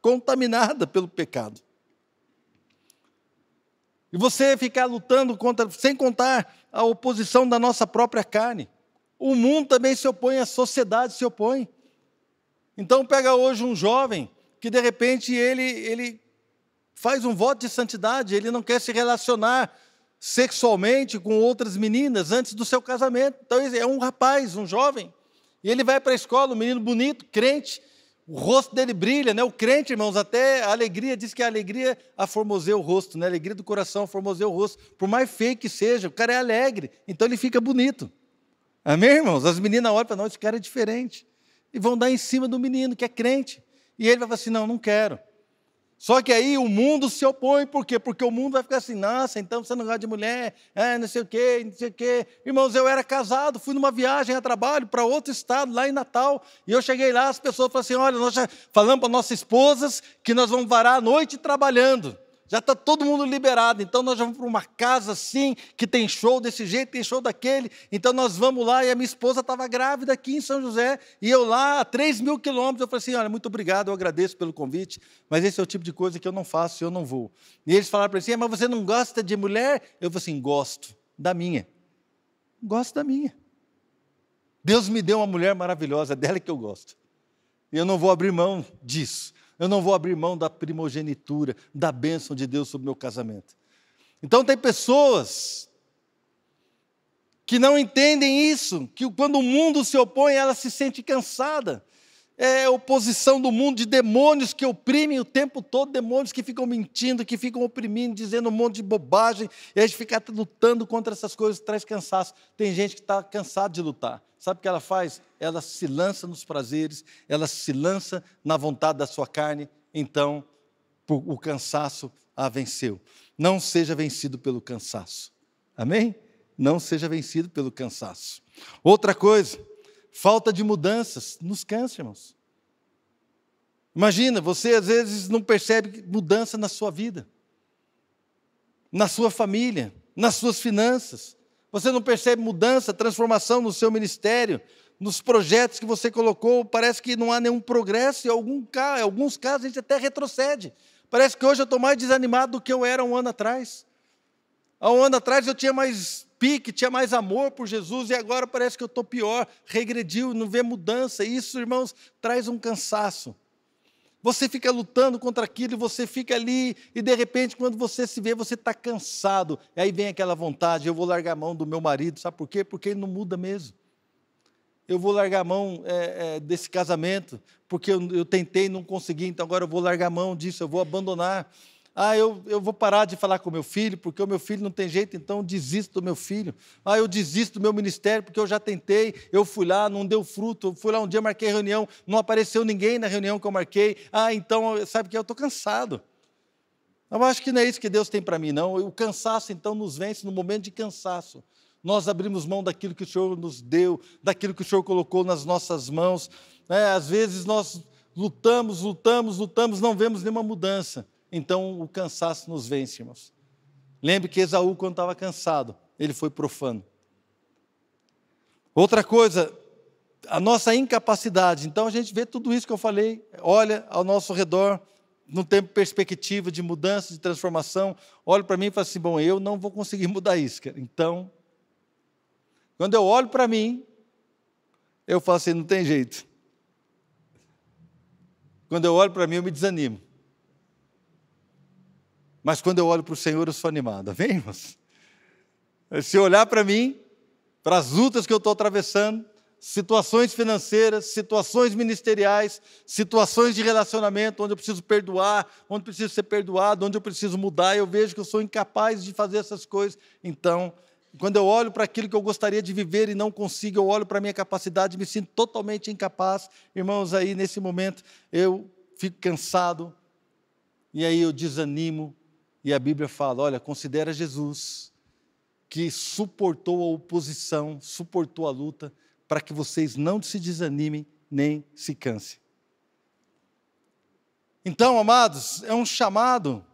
contaminada pelo pecado. E você ficar lutando contra, sem contar a oposição da nossa própria carne. O mundo também se opõe, a sociedade se opõe. Então pega hoje um jovem que de repente ele faz um voto de santidade, ele não quer se relacionar sexualmente com outras meninas antes do seu casamento. Então, é um rapaz, um jovem, e ele vai para a escola, um menino bonito, crente, o rosto dele brilha, né? O crente, irmãos, até a alegria, diz que a alegria aformoseia o rosto, né? A alegria do coração aformoseia o rosto. Por mais feio que seja, o cara é alegre, então ele fica bonito. Amém, irmãos? As meninas olham para nós, esse cara é diferente. E vão dar em cima do menino, que é crente. E ele vai falar assim, não, não quero. Só que aí o mundo se opõe, por quê? Porque o mundo vai ficar assim, nossa, então você não gosta de mulher, não sei o quê, não sei o quê. Irmãos, eu era casado, fui numa viagem a trabalho para outro estado, lá em Natal, e eu cheguei lá, as pessoas falaram assim, olha, nós já falamos para nossas esposas que nós vamos varar a noite trabalhando. Já está todo mundo liberado, então nós vamos para uma casa assim, que tem show desse jeito, tem show daquele, então nós vamos lá, e a minha esposa estava grávida aqui em São José, e eu lá a 3.000 quilômetros, eu falei assim, olha, muito obrigado, eu agradeço pelo convite, mas esse é o tipo de coisa que eu não faço, eu não vou. E eles falaram para mim assim, mas você não gosta de mulher? Eu falei assim, gosto da minha. Gosto da minha. Deus me deu uma mulher maravilhosa, é dela que eu gosto. E eu não vou abrir mão disso. Eu não vou abrir mão da primogenitura, da bênção de Deus sobre o meu casamento. Então tem pessoas que não entendem isso, que quando o mundo se opõe, ela se sente cansada. É a oposição do mundo, de demônios que oprimem o tempo todo, demônios que ficam mentindo, que ficam oprimindo, dizendo um monte de bobagem, e a gente fica lutando contra essas coisas, traz cansaço. Tem gente que está cansada de lutar. Sabe o que ela faz? Ela se lança nos prazeres, ela se lança na vontade da sua carne, então o cansaço a venceu. Não seja vencido pelo cansaço. Amém? Não seja vencido pelo cansaço. Outra coisa, falta de mudanças nos cansa, irmãos. Imagina, você às vezes não percebe mudança na sua vida, na sua família, nas suas finanças. Você não percebe mudança, transformação no seu ministério, nos projetos que você colocou, parece que não há nenhum progresso, em alguns casos a gente até retrocede. Parece que hoje eu estou mais desanimado do que eu era um ano atrás. Há um ano atrás eu tinha mais pique, tinha mais amor por Jesus, e agora parece que eu estou pior, regrediu, não vê mudança. Isso, irmãos, traz um cansaço. Você fica lutando contra aquilo, e você fica ali, e de repente, quando você se vê, você está cansado. E aí vem aquela vontade, eu vou largar a mão do meu marido, sabe por quê? Porque ele não muda mesmo. Eu vou largar a mão desse casamento, porque eu tentei e não consegui, então agora eu vou largar a mão disso, eu vou abandonar. Eu vou parar de falar com o meu filho, porque o meu filho não tem jeito, então eu desisto do meu filho. Eu desisto do meu ministério, porque eu já tentei, eu fui lá, não deu fruto, eu fui lá um dia, marquei reunião, não apareceu ninguém na reunião que eu marquei. Então, sabe o que? Eu estou cansado. Eu acho que não é isso que Deus tem para mim, não. O cansaço, então, nos vence no momento de cansaço. Nós abrimos mão daquilo que o Senhor nos deu, daquilo que o Senhor colocou nas nossas mãos. Às vezes nós lutamos, não vemos nenhuma mudança. Então o cansaço nos vence, irmãos. Lembre que Esaú, quando estava cansado, ele foi profano. Outra coisa, a nossa incapacidade. Então a gente vê tudo isso que eu falei, olha ao nosso redor, não tem perspectiva de mudança, de transformação. Olha para mim e fala assim, bom, eu não vou conseguir mudar isso, cara. Então, quando eu olho para mim, eu falo assim, não tem jeito. Quando eu olho para mim, eu me desanimo. Mas quando eu olho para o Senhor, eu sou animado. Amém, irmãos? Se olhar para mim, para as lutas que eu estou atravessando, situações financeiras, situações ministeriais, situações de relacionamento, onde eu preciso perdoar, onde eu preciso ser perdoado, onde eu preciso mudar, eu vejo que eu sou incapaz de fazer essas coisas. Então, quando eu olho para aquilo que eu gostaria de viver e não consigo, eu olho para a minha capacidade e me sinto totalmente incapaz. Irmãos, aí nesse momento eu fico cansado e aí eu desanimo. E a Bíblia fala, olha, considera Jesus, que suportou a oposição, suportou a luta, para que vocês não se desanimem nem se cansem. Então, amados, é um chamado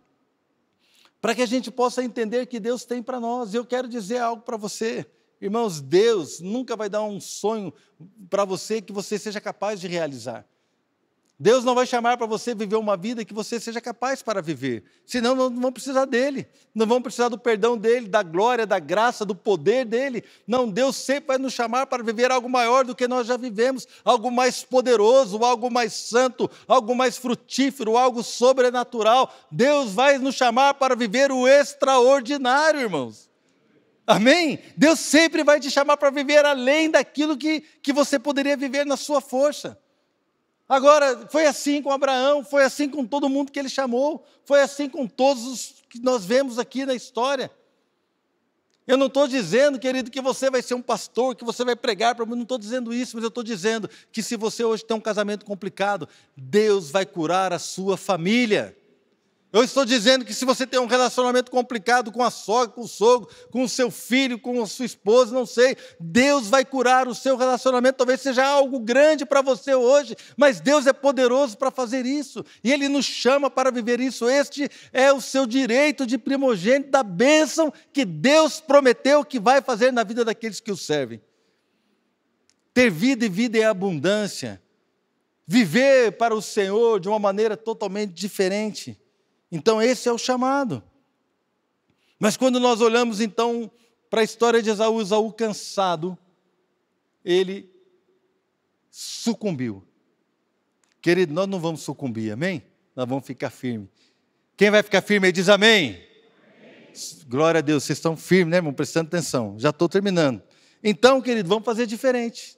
para que a gente possa entender que Deus tem para nós. Eu quero dizer algo para você. Irmãos, Deus nunca vai dar um sonho para você que você seja capaz de realizar. Deus não vai chamar para você viver uma vida que você seja capaz para viver. Senão não vão precisar dele. Não vão precisar do perdão dele, da glória, da graça, do poder dele. Não, Deus sempre vai nos chamar para viver algo maior do que nós já vivemos. Algo mais poderoso, algo mais santo, algo mais frutífero, algo sobrenatural. Deus vai nos chamar para viver o extraordinário, irmãos. Amém? Deus sempre vai te chamar para viver além daquilo que você poderia viver na sua força. Agora, foi assim com Abraão, foi assim com todo mundo que ele chamou, foi assim com todos os que nós vemos aqui na história. Eu não estou dizendo, querido, que você vai ser um pastor, que você vai pregar para mim, não estou dizendo isso, mas eu estou dizendo que se você hoje tem um casamento complicado, Deus vai curar a sua família. Eu estou dizendo que se você tem um relacionamento complicado com a sogra, com o sogro, com o seu filho, com a sua esposa, não sei, Deus vai curar o seu relacionamento. Talvez seja algo grande para você hoje, mas Deus é poderoso para fazer isso. E Ele nos chama para viver isso. Este é o seu direito de primogênito da bênção que Deus prometeu que vai fazer na vida daqueles que o servem. Ter vida e vida em abundância. Viver para o Senhor de uma maneira totalmente diferente. Então, esse é o chamado. Mas quando nós olhamos, então, para a história de Esaú, Esaú cansado, ele sucumbiu. Querido, nós não vamos sucumbir, amém? Nós vamos ficar firmes. Quem vai ficar firme aí diz amém. Amém. Glória a Deus, vocês estão firmes, né, irmão? Prestando atenção. Já estou terminando. Então, querido, vamos fazer diferente.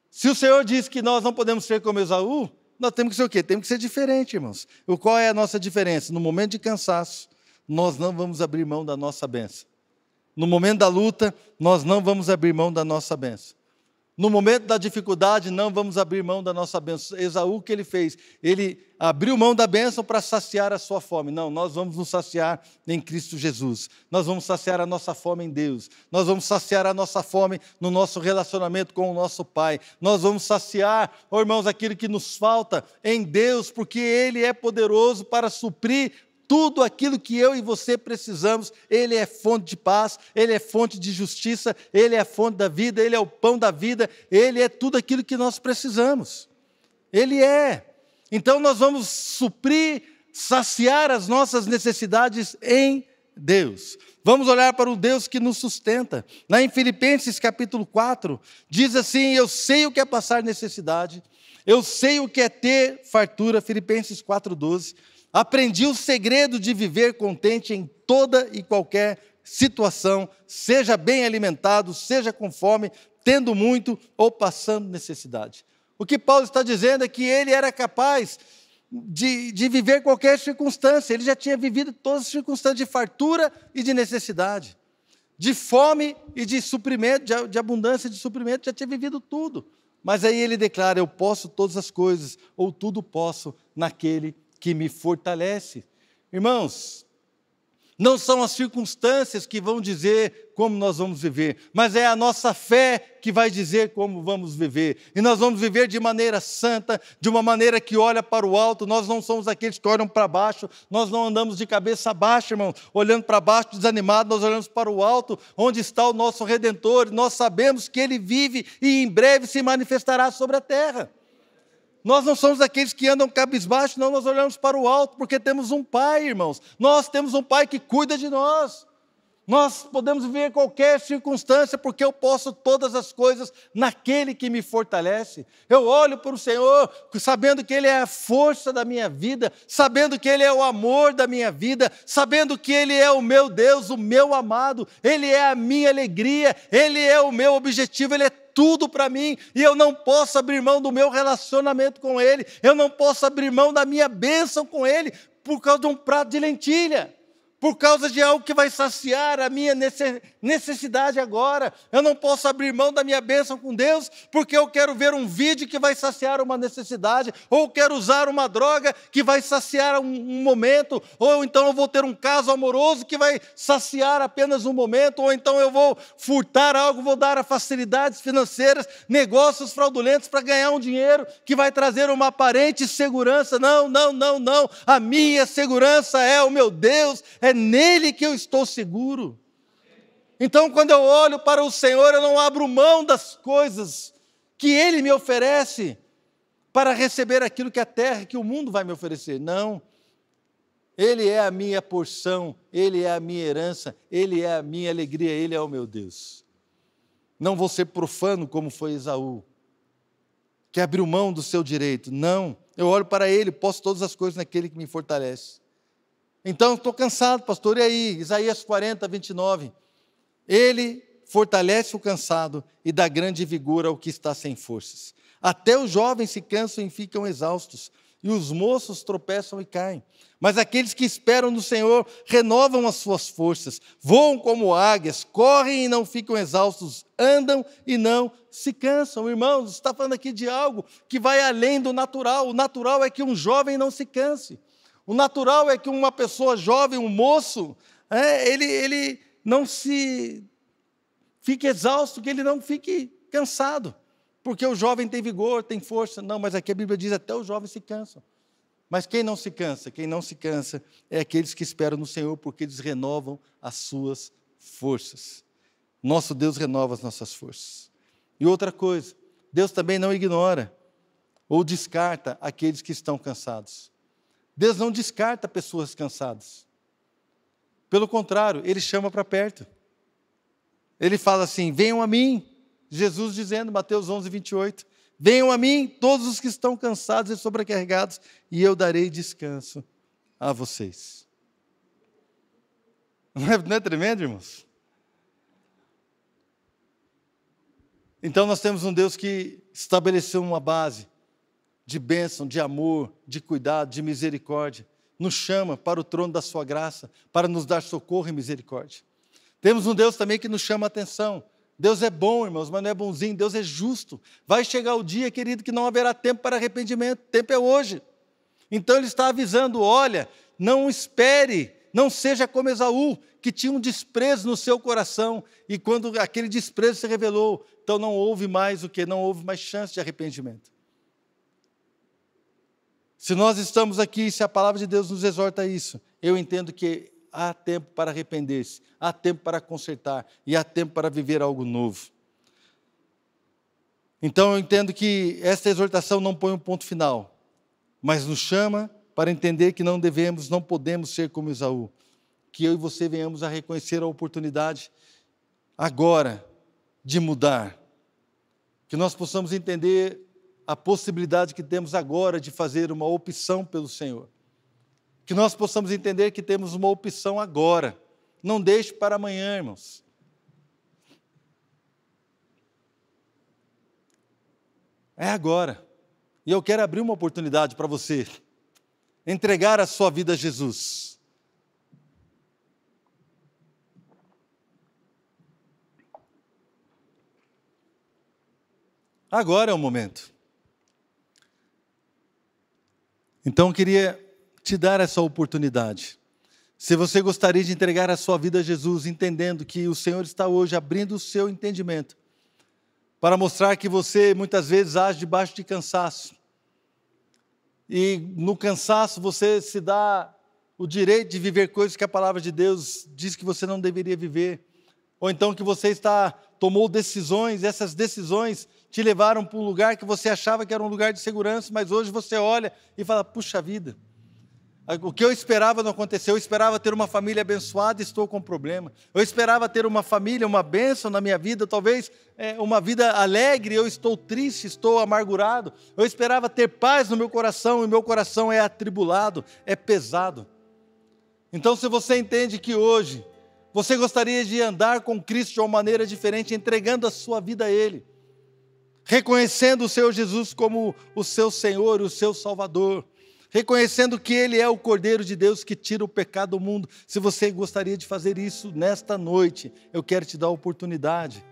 Se o Senhor diz que nós não podemos ser como Esaú, nós temos que ser o quê? Temos que ser diferente, irmãos. Qual é a nossa diferença? No momento de cansaço, nós não vamos abrir mão da nossa bênção. No momento da luta, nós não vamos abrir mão da nossa bênção. No momento da dificuldade, não vamos abrir mão da nossa bênção. Esaú, o que ele fez? Ele abriu mão da bênção para saciar a sua fome. Não, nós vamos nos saciar em Cristo Jesus. Nós vamos saciar a nossa fome em Deus. Nós vamos saciar a nossa fome no nosso relacionamento com o nosso Pai. Nós vamos saciar, irmãos, aquilo que nos falta em Deus, porque Ele é poderoso para suprir tudo aquilo que eu e você precisamos. Ele é fonte de paz, Ele é fonte de justiça, Ele é a fonte da vida, Ele é o pão da vida, Ele é tudo aquilo que nós precisamos. Ele é. Então nós vamos suprir, saciar as nossas necessidades em Deus. Vamos olhar para o Deus que nos sustenta. Lá em Filipenses capítulo 4, diz assim: eu sei o que é passar necessidade, eu sei o que é ter fartura. Filipenses 4,12. Aprendi o segredo de viver contente em toda e qualquer situação, seja bem alimentado, seja com fome, tendo muito ou passando necessidade. O que Paulo está dizendo é que ele era capaz de viver qualquer circunstância. Ele já tinha vivido todas as circunstâncias de fartura e de necessidade, de fome e de suprimento, de abundância de suprimento, já tinha vivido tudo. Mas aí ele declara: eu posso todas as coisas, ou tudo posso naquele que me fortalece. Irmãos, não são as circunstâncias que vão dizer como nós vamos viver, mas é a nossa fé que vai dizer como vamos viver. E nós vamos viver de maneira santa, de uma maneira que olha para o alto. Nós não somos aqueles que olham para baixo, nós não andamos de cabeça baixa, irmão, olhando para baixo, desanimado. Nós olhamos para o alto, onde está o nosso Redentor. Nós sabemos que Ele vive e em breve se manifestará sobre a terra. Nós não somos aqueles que andam cabisbaixo, não, nós olhamos para o alto, porque temos um Pai, irmãos. Nós temos um Pai que cuida de nós. Nós podemos viver qualquer circunstância, porque eu posso todas as coisas naquele que me fortalece. Eu olho para o Senhor, sabendo que Ele é a força da minha vida, sabendo que Ele é o amor da minha vida, sabendo que Ele é o meu Deus, o meu amado, Ele é a minha alegria, Ele é o meu objetivo, Ele é tudo para mim, e eu não posso abrir mão do meu relacionamento com Ele, eu não posso abrir mão da minha bênção com Ele, por causa de um prato de lentilha, por causa de algo que vai saciar a minha necessidade agora. Eu não posso abrir mão da minha bênção com Deus, porque eu quero ver um vídeo que vai saciar uma necessidade, ou quero usar uma droga que vai saciar um momento, ou então eu vou ter um caso amoroso que vai saciar apenas um momento, ou então eu vou furtar algo, vou dar facilidades financeiras, negócios fraudulentos para ganhar um dinheiro que vai trazer uma aparente segurança. Não, não, não, não. A minha segurança é o meu Deus, é nele que eu estou seguro. Então, quando eu olho para o Senhor, eu não abro mão das coisas que Ele me oferece, para receber aquilo que a terra, que o mundo vai me oferecer. Não. Ele é a minha porção, Ele é a minha herança, Ele é a minha alegria, Ele é o meu Deus. Não vou ser profano como foi Esaú, que abriu mão do seu direito. Não, eu olho para Ele, posso todas as coisas naquele que me fortalece. Então, estou cansado, pastor, e aí? Isaías 40, 29. Ele fortalece o cansado e dá grande vigor ao que está sem forças. Até os jovens se cansam e ficam exaustos, e os moços tropeçam e caem. Mas aqueles que esperam no Senhor renovam as suas forças, voam como águias, correm e não ficam exaustos, andam e não se cansam. Irmãos, está falando aqui de algo que vai além do natural. O natural é que um jovem não se canse. O natural é que uma pessoa jovem, um moço, ele não se fique exausto, que ele não fique cansado. Porque o jovem tem vigor, tem força. Não, mas aqui a Bíblia diz até os jovens se cansam. Mas quem não se cansa? Quem não se cansa é aqueles que esperam no Senhor, porque eles renovam as suas forças. Nosso Deus renova as nossas forças. E outra coisa, Deus também não ignora ou descarta aqueles que estão cansados. Deus não descarta pessoas cansadas. Pelo contrário, Ele chama para perto. Ele fala assim, venham a mim. Jesus dizendo, Mateus 11, 28, venham a mim todos os que estão cansados e sobrecarregados, e eu darei descanso a vocês. Não é tremendo, irmãos? Então nós temos um Deus que estabeleceu uma base de bênção, de amor, de cuidado, de misericórdia, nos chama para o trono da sua graça, para nos dar socorro e misericórdia. Temos um Deus também que nos chama a atenção. Deus é bom, irmãos, mas não é bonzinho, Deus é justo. Vai chegar o dia, querido, que não haverá tempo para arrependimento, o tempo é hoje. Então Ele está avisando, olha, não espere, não seja como Esaú, que tinha um desprezo no seu coração, e quando aquele desprezo se revelou, então não houve mais o quê? Não houve mais chance de arrependimento. Se nós estamos aqui, se a palavra de Deus nos exorta a isso, eu entendo que há tempo para arrepender-se, há tempo para consertar e há tempo para viver algo novo. Então eu entendo que esta exortação não põe um ponto final, mas nos chama para entender que não devemos, não podemos ser como Esaú. Que eu e você venhamos a reconhecer a oportunidade agora de mudar. Que nós possamos entender a possibilidade que temos agora de fazer uma opção pelo Senhor. Que nós possamos entender que temos uma opção agora. Não deixe para amanhã, irmãos. É agora. E eu quero abrir uma oportunidade para você entregar a sua vida a Jesus. Agora é o momento. Então eu queria te dar essa oportunidade. Se você gostaria de entregar a sua vida a Jesus, entendendo que o Senhor está hoje abrindo o seu entendimento, para mostrar que você muitas vezes age debaixo de cansaço, e no cansaço você se dá o direito de viver coisas que a palavra de Deus diz que você não deveria viver, ou então que você tomou decisões, essas decisões te levaram para um lugar que você achava que era um lugar de segurança, mas hoje você olha e fala, puxa vida, o que eu esperava não aconteceu. Eu esperava ter uma família abençoada e estou com problema. Eu esperava ter uma família, uma bênção na minha vida, talvez uma vida alegre, eu estou triste, estou amargurado. Eu esperava ter paz no meu coração e meu coração é atribulado, é pesado. Então, se você entende que hoje você gostaria de andar com Cristo de uma maneira diferente, entregando a sua vida a Ele, reconhecendo o Senhor Jesus como o seu Senhor, o seu Salvador, reconhecendo que Ele é o Cordeiro de Deus que tira o pecado do mundo. Se você gostaria de fazer isso nesta noite, eu quero te dar a oportunidade.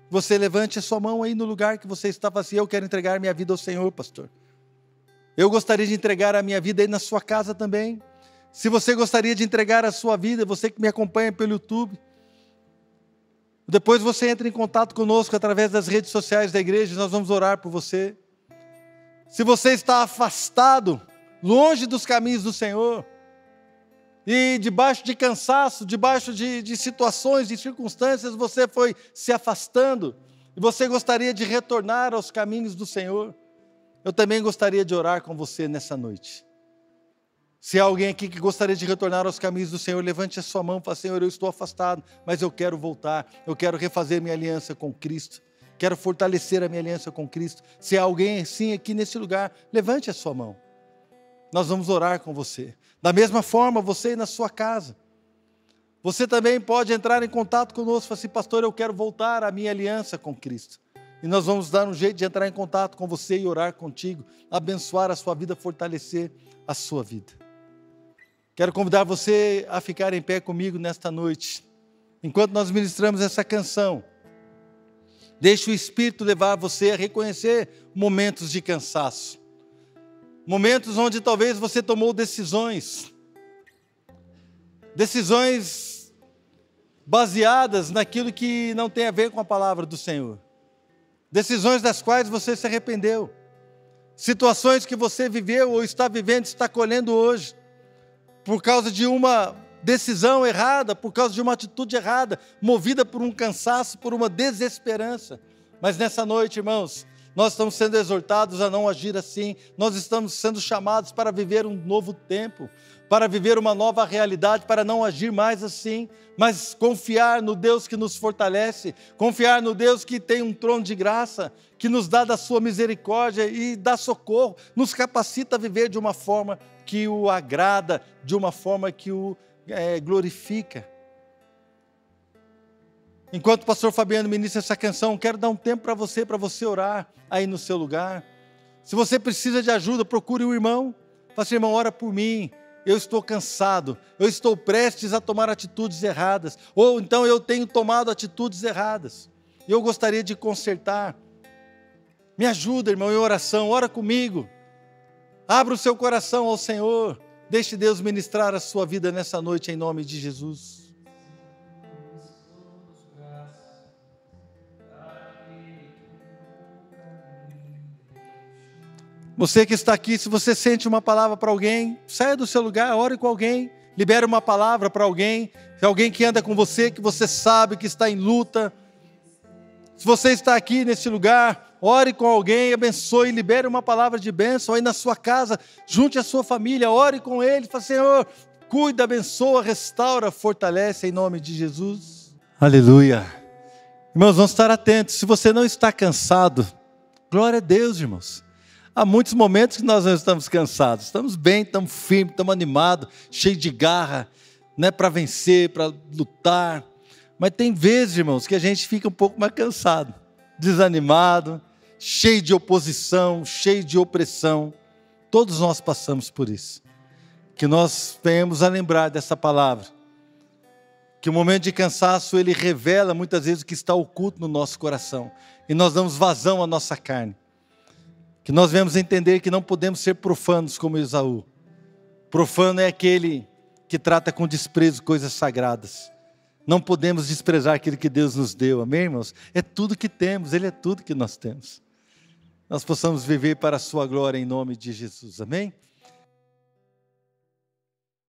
Você levante a sua mão aí no lugar que você estava assim, eu quero entregar minha vida ao Senhor, pastor. Eu gostaria de entregar a minha vida aí na sua casa também. Se você gostaria de entregar a sua vida, você que me acompanha pelo YouTube, depois você entra em contato conosco através das redes sociais da igreja, nós vamos orar por você. Se você está afastado, longe dos caminhos do Senhor, e debaixo de cansaço, debaixo de situações, de circunstâncias, você foi se afastando, e você gostaria de retornar aos caminhos do Senhor, eu também gostaria de orar com você nessa noite. Se há alguém aqui que gostaria de retornar aos caminhos do Senhor, levante a sua mão e fale: Senhor, eu estou afastado, mas eu quero voltar, eu quero refazer minha aliança com Cristo, quero fortalecer a minha aliança com Cristo. Se há alguém assim aqui nesse lugar, levante a sua mão. Nós vamos orar com você. Da mesma forma, você na sua casa. Você também pode entrar em contato conosco e falar assim: pastor, eu quero voltar à minha aliança com Cristo. E nós vamos dar um jeito de entrar em contato com você e orar contigo, abençoar a sua vida, fortalecer a sua vida. Quero convidar você a ficar em pé comigo nesta noite. Enquanto nós ministramos essa canção, deixe o Espírito levar você a reconhecer momentos de cansaço. Momentos onde talvez você tomou decisões baseadas naquilo que não tem a ver com a palavra do Senhor. Decisões das quais você se arrependeu. Situações que você viveu ou está vivendo, está colhendo hoje, por causa de uma decisão errada, por causa de uma atitude errada, movida por um cansaço, por uma desesperança. Mas nessa noite, irmãos, nós estamos sendo exortados a não agir assim. Nós estamos sendo chamados para viver um novo tempo, para viver uma nova realidade, para não agir mais assim, mas confiar no Deus que nos fortalece, confiar no Deus que tem um trono de graça, que nos dá da sua misericórdia e dá socorro, nos capacita a viver de uma forma que o agrada, de uma forma que o glorifica. Enquanto o pastor Fabiano ministra essa canção, quero dar um tempo para você orar aí no seu lugar. Se você precisa de ajuda, procure um irmão. Fala assim: irmão, ora por mim, eu estou cansado, eu estou prestes a tomar atitudes erradas, ou então eu tenho tomado atitudes erradas, eu gostaria de consertar. Me ajuda, irmão, em oração, ora comigo. Abra o seu coração ao Senhor, deixe Deus ministrar a sua vida nessa noite em nome de Jesus. Você que está aqui, se você sente uma palavra para alguém, saia do seu lugar, ore com alguém, libere uma palavra para alguém, alguém que anda com você, que você sabe que está em luta. Se você está aqui nesse lugar, ore com alguém, abençoe, libere uma palavra de bênção aí na sua casa, junte a sua família, ore com ele, fala: Senhor, cuida, abençoa, restaura, fortalece em nome de Jesus. Aleluia. Irmãos, vamos estar atentos. Se você não está cansado, glória a Deus, irmãos. Há muitos momentos que nós não estamos cansados, estamos bem, estamos firmes, estamos animados, cheios de garra, né, para vencer, para lutar. Mas tem vezes, irmãos, que a gente fica um pouco mais cansado, desanimado, cheio de oposição, cheio de opressão. Todos nós passamos por isso. Que nós venhamos a lembrar dessa palavra. Que o momento de cansaço, ele revela muitas vezes o que está oculto no nosso coração. E nós damos vazão à nossa carne. Que nós venhamos entender que não podemos ser profanos como Esaú. Profano é aquele que trata com desprezo coisas sagradas. Não podemos desprezar aquilo que Deus nos deu, amém, irmãos? É tudo que temos, Ele é tudo que nós temos. Nós possamos viver para a sua glória em nome de Jesus, amém?